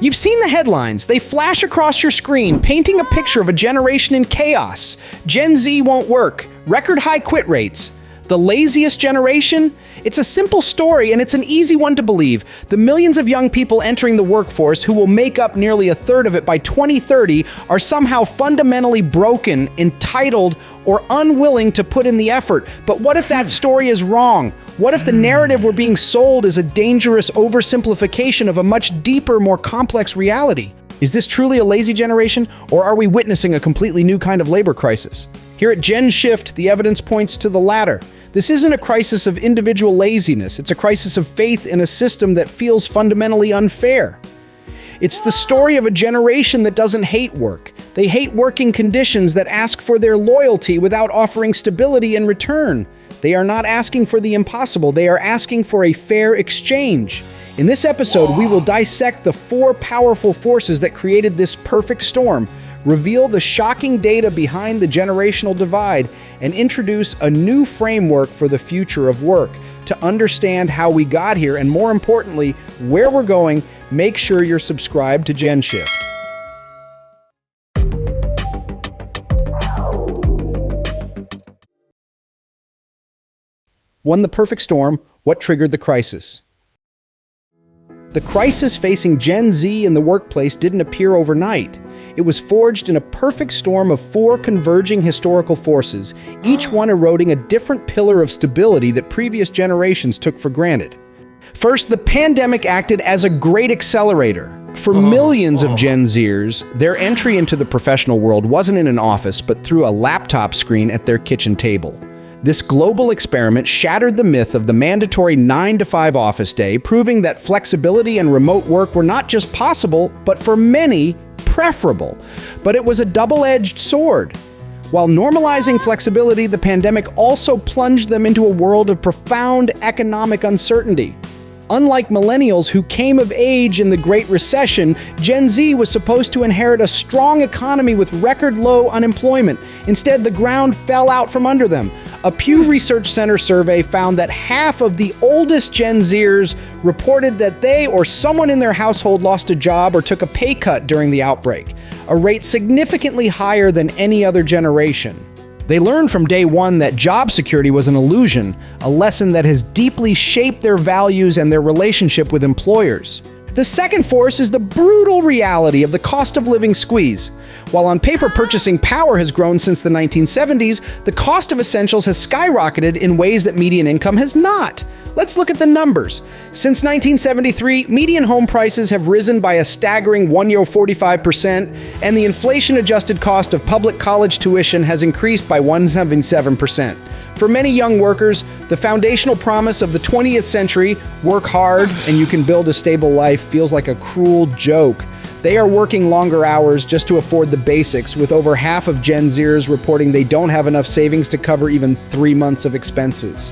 You've seen the headlines. They flash across your screen, painting a picture of a generation in chaos. Gen Z won't work. Record high quit rates. The laziest generation? It's a simple story, and it's an easy one to believe. The millions of young people entering the workforce, who will make up nearly a third of it by 2030, are somehow fundamentally broken, entitled, or unwilling to put in the effort. But what if that story is wrong? What if the narrative we're being sold is a dangerous oversimplification of a much deeper, more complex reality? Is this truly a lazy generation, or are we witnessing a completely new kind of labor crisis? Here at Gen Shift, the evidence points to the latter. This isn't a crisis of individual laziness, it's a crisis of faith in a system that feels fundamentally unfair. It's the story of a generation that doesn't hate work. They hate working conditions that ask for their loyalty without offering stability in return. They are not asking for the impossible, they are asking for a fair exchange. In this episode, we will dissect the 4 powerful forces that created this perfect storm, reveal the shocking data behind the generational divide, and introduce a new framework for the future of work. To understand how we got here, and more importantly, where we're going, make sure you're subscribed to Gen Shift. 1. The perfect storm. What triggered the crisis? The crisis facing Gen Z in the workplace didn't appear overnight. It was forged in a perfect storm of 4 converging historical forces, each one eroding a different pillar of stability that previous generations took for granted. First, the pandemic acted as a great accelerator. For millions of Gen Zers, their entry into the professional world wasn't in an office, but through a laptop screen at their kitchen table. This global experiment shattered the myth of the mandatory 9-to-5 office day, proving that flexibility and remote work were not just possible, but for many, preferable. But it was a double-edged sword. While normalizing flexibility, the pandemic also plunged them into a world of profound economic uncertainty. Unlike millennials who came of age in the Great Recession, Gen Z was supposed to inherit a strong economy with record low unemployment. Instead, the ground fell out from under them. A Pew Research Center survey found that half of the oldest Gen Zers reported that they or someone in their household lost a job or took a pay cut during the outbreak, a rate significantly higher than any other generation. They learned from day one that job security was an illusion, a lesson that has deeply shaped their values and their relationship with employers. The second force is the brutal reality of the cost of living squeeze. While on paper purchasing power has grown since the 1970s, the cost of essentials has skyrocketed in ways that median income has not. Let's look at the numbers. Since 1973, median home prices have risen by a staggering 1.45%, and the inflation-adjusted cost of public college tuition has increased by 177%. For many young workers, the foundational promise of the 20th century, work hard and you can build a stable life, feels like a cruel joke. They are working longer hours just to afford the basics, with over half of Gen Zers reporting they don't have enough savings to cover even 3 months of expenses.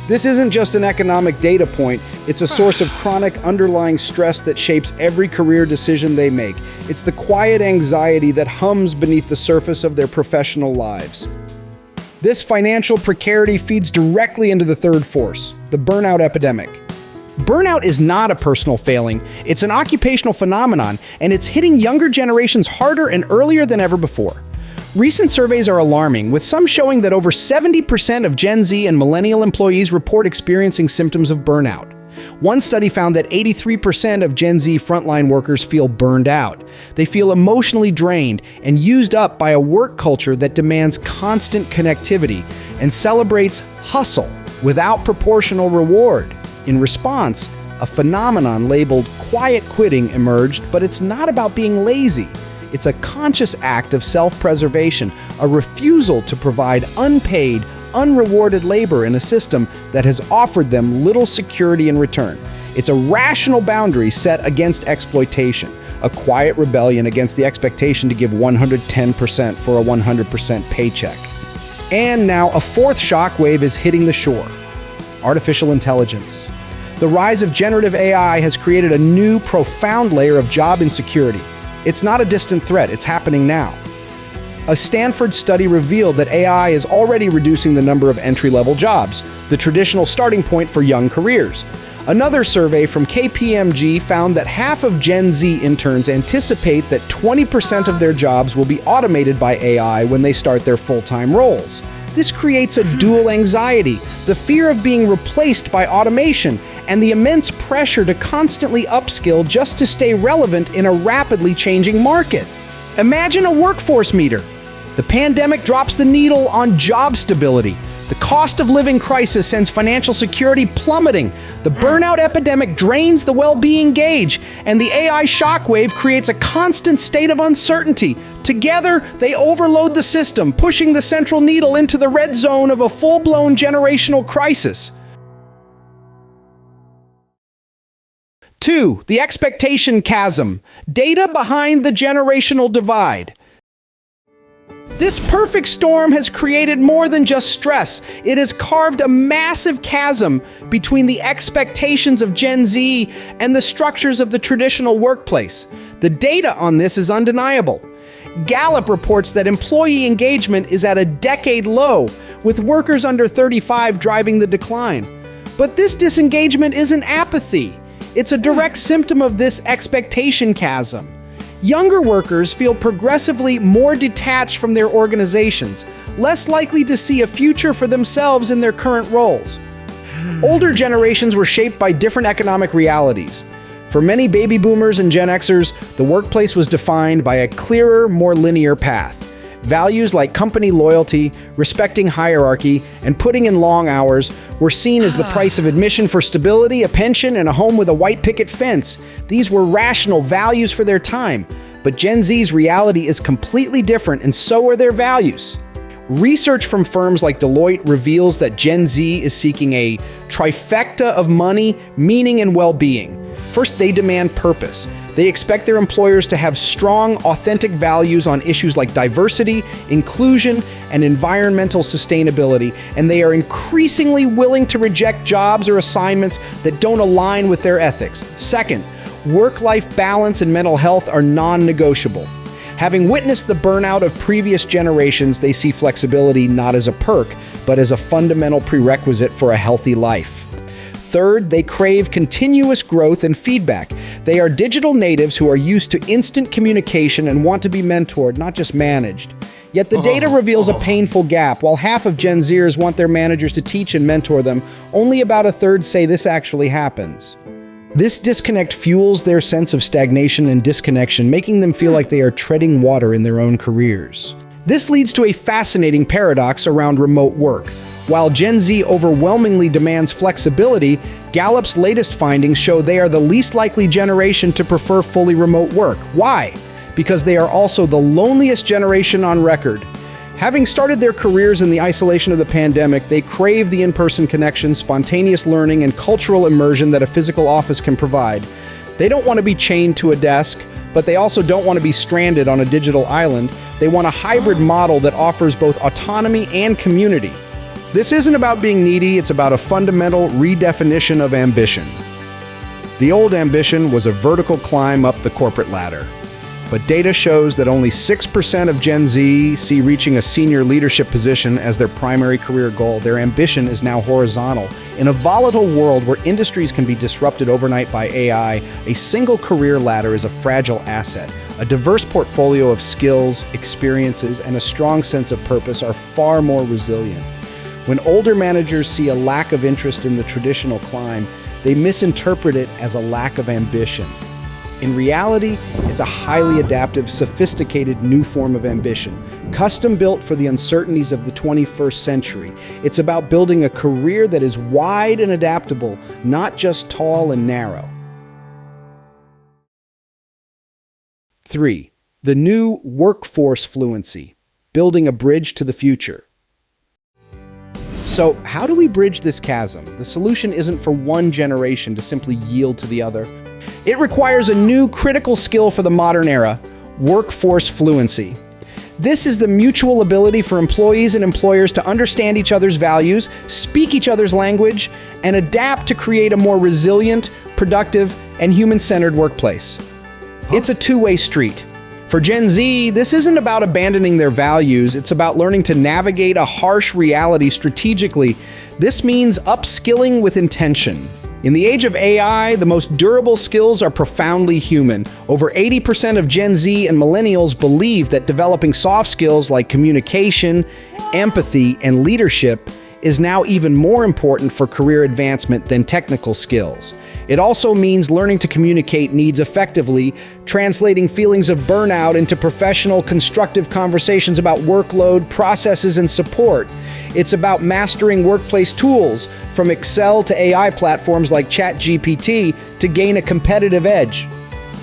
This isn't just an economic data point, it's a source of chronic underlying stress that shapes every career decision they make. It's the quiet anxiety that hums beneath the surface of their professional lives. This financial precarity feeds directly into the third force, the burnout epidemic. Burnout is not a personal failing, it's an occupational phenomenon, and it's hitting younger generations harder and earlier than ever before. Recent surveys are alarming, with some showing that over 70% of Gen Z and millennial employees report experiencing symptoms of burnout. One study found that 83% of Gen Z frontline workers feel burned out. They feel emotionally drained and used up by a work culture that demands constant connectivity and celebrates hustle without proportional reward. In response, a phenomenon labeled quiet quitting emerged, but it's not about being lazy. It's a conscious act of self-preservation, a refusal to provide unpaid, unrewarded labor in a system that has offered them little security in return. It's a rational boundary set against exploitation, a quiet rebellion against the expectation to give 110% for a 100% paycheck. And now a fourth shockwave is hitting the shore: artificial intelligence. The rise of generative AI has created a new, profound layer of job insecurity. It's not a distant threat, it's happening now. A Stanford study revealed that AI is already reducing the number of entry-level jobs, the traditional starting point for young careers. Another survey from KPMG found that half of Gen Z interns anticipate that 20% of their jobs will be automated by AI when they start their full-time roles. This creates a dual anxiety, the fear of being replaced by automation, and the immense pressure to constantly upskill just to stay relevant in a rapidly changing market. Imagine a workforce meter. The pandemic drops the needle on job stability. The cost of living crisis sends financial security plummeting. The burnout epidemic drains the well-being gauge, and the AI shockwave creates a constant state of uncertainty. Together, they overload the system, pushing the central needle into the red zone of a full-blown generational crisis. 2. The expectation chasm. Data behind the generational divide. This perfect storm has created more than just stress. It has carved a massive chasm between the expectations of Gen Z and the structures of the traditional workplace. The data on this is undeniable. Gallup reports that employee engagement is at a decade low, with workers under 35 driving the decline. But this disengagement isn't apathy. It's a direct symptom of this expectation chasm. Younger workers feel progressively more detached from their organizations, less likely to see a future for themselves in their current roles. Older generations were shaped by different economic realities. For many baby boomers and Gen Xers, the workplace was defined by a clearer, more linear path. Values like company loyalty, respecting hierarchy, and putting in long hours were seen as the price of admission for stability, a pension, and a home with a white picket fence. These were rational values for their time, but Gen Z's reality is completely different, and so are their values. Research from firms like Deloitte reveals that Gen Z is seeking a trifecta of money, meaning, and well-being. First, they demand purpose. They expect their employers to have strong, authentic values on issues like diversity, inclusion, and environmental sustainability, and they are increasingly willing to reject jobs or assignments that don't align with their ethics. Second, work-life balance and mental health are non-negotiable. Having witnessed the burnout of previous generations, they see flexibility not as a perk, but as a fundamental prerequisite for a healthy life. Third, they crave continuous growth and feedback. They are digital natives who are used to instant communication and want to be mentored, not just managed. Yet the data reveals a painful gap. While half of Gen Zers want their managers to teach and mentor them, only about a third say this actually happens. This disconnect fuels their sense of stagnation and disconnection, making them feel like they are treading water in their own careers. This leads to a fascinating paradox around remote work. While Gen Z overwhelmingly demands flexibility, Gallup's latest findings show they are the least likely generation to prefer fully remote work. Why? Because they are also the loneliest generation on record. Having started their careers in the isolation of the pandemic, they crave the in-person connection, spontaneous learning, and cultural immersion that a physical office can provide. They don't want to be chained to a desk, but they also don't want to be stranded on a digital island. They want a hybrid model that offers both autonomy and community. This isn't about being needy, it's about a fundamental redefinition of ambition. The old ambition was a vertical climb up the corporate ladder. But data shows that only 6% of Gen Z see reaching a senior leadership position as their primary career goal. Their ambition is now horizontal. In a volatile world where industries can be disrupted overnight by AI, a single career ladder is a fragile asset. A diverse portfolio of skills, experiences, and a strong sense of purpose are far more resilient. When older managers see a lack of interest in the traditional climb, they misinterpret it as a lack of ambition. In reality, it's a highly adaptive, sophisticated new form of ambition, custom-built for the uncertainties of the 21st century. It's about building a career that is wide and adaptable, not just tall and narrow. 3. The new workforce fluency, building a bridge to the future. So, how do we bridge this chasm? The solution isn't for one generation to simply yield to the other. It requires a new critical skill for the modern era, workforce fluency. This is the mutual ability for employees and employers to understand each other's values, speak each other's language, and adapt to create a more resilient, productive, and human-centered workplace. It's a two-way street. For Gen Z, this isn't about abandoning their values, it's about learning to navigate a harsh reality strategically. This means upskilling with intention. In the age of AI, the most durable skills are profoundly human. Over 80% of Gen Z and millennials believe that developing soft skills like communication, empathy, and leadership is now even more important for career advancement than technical skills. It also means learning to communicate needs effectively, translating feelings of burnout into professional, constructive conversations about workload, processes, and support. It's about mastering workplace tools, from Excel to AI platforms like ChatGPT, to gain a competitive edge.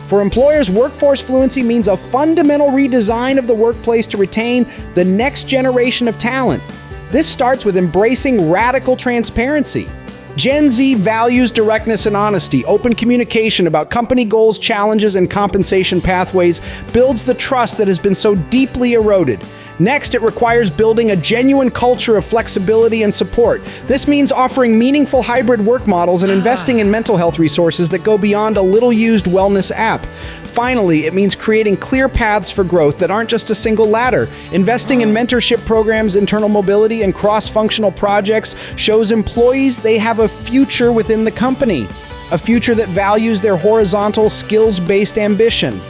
For employers, workforce fluency means a fundamental redesign of the workplace to retain the next generation of talent. This starts with embracing radical transparency. Gen Z values directness and honesty. Open communication about company goals, challenges, and compensation pathways builds the trust that has been so deeply eroded. Next, it requires building a genuine culture of flexibility and support. This means offering meaningful hybrid work models and investing in mental health resources that go beyond a little-used wellness app. Finally, it means creating clear paths for growth that aren't just a single ladder. Investing in mentorship programs, internal mobility, and cross-functional projects shows employees they have a future within the company, a future that values their horizontal, skills-based ambition.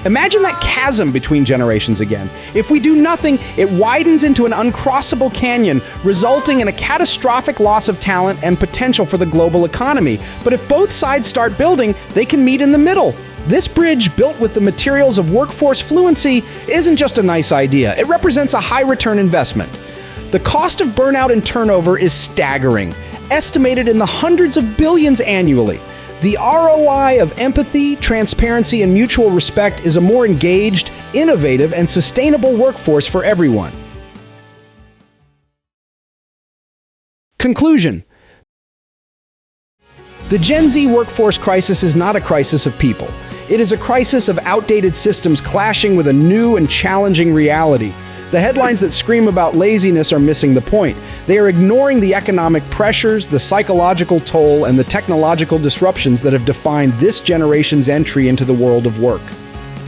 Imagine that chasm between generations again. If we do nothing, it widens into an uncrossable canyon, resulting in a catastrophic loss of talent and potential for the global economy. But if both sides start building, they can meet in the middle. This bridge, built with the materials of workforce fluency, isn't just a nice idea. It represents a high-return investment. The cost of burnout and turnover is staggering, estimated in the hundreds of billions annually. The ROI of empathy, transparency, and mutual respect is a more engaged, innovative, and sustainable workforce for everyone. Conclusion. The Gen Z workforce crisis is not a crisis of people. It is a crisis of outdated systems clashing with a new and challenging reality. The headlines that scream about laziness are missing the point. They are ignoring the economic pressures, the psychological toll, and the technological disruptions that have defined this generation's entry into the world of work.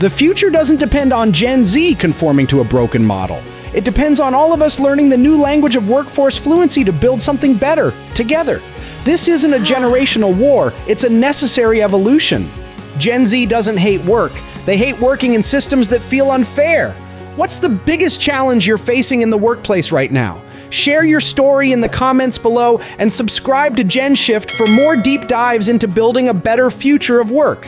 The future doesn't depend on Gen Z conforming to a broken model. It depends on all of us learning the new language of workforce fluency to build something better, together. This isn't a generational war, it's a necessary evolution. Gen Z doesn't hate work. They hate working in systems that feel unfair. What's the biggest challenge you're facing in the workplace right now? Share your story in the comments below and subscribe to Gen Shift for more deep dives into building a better future of work.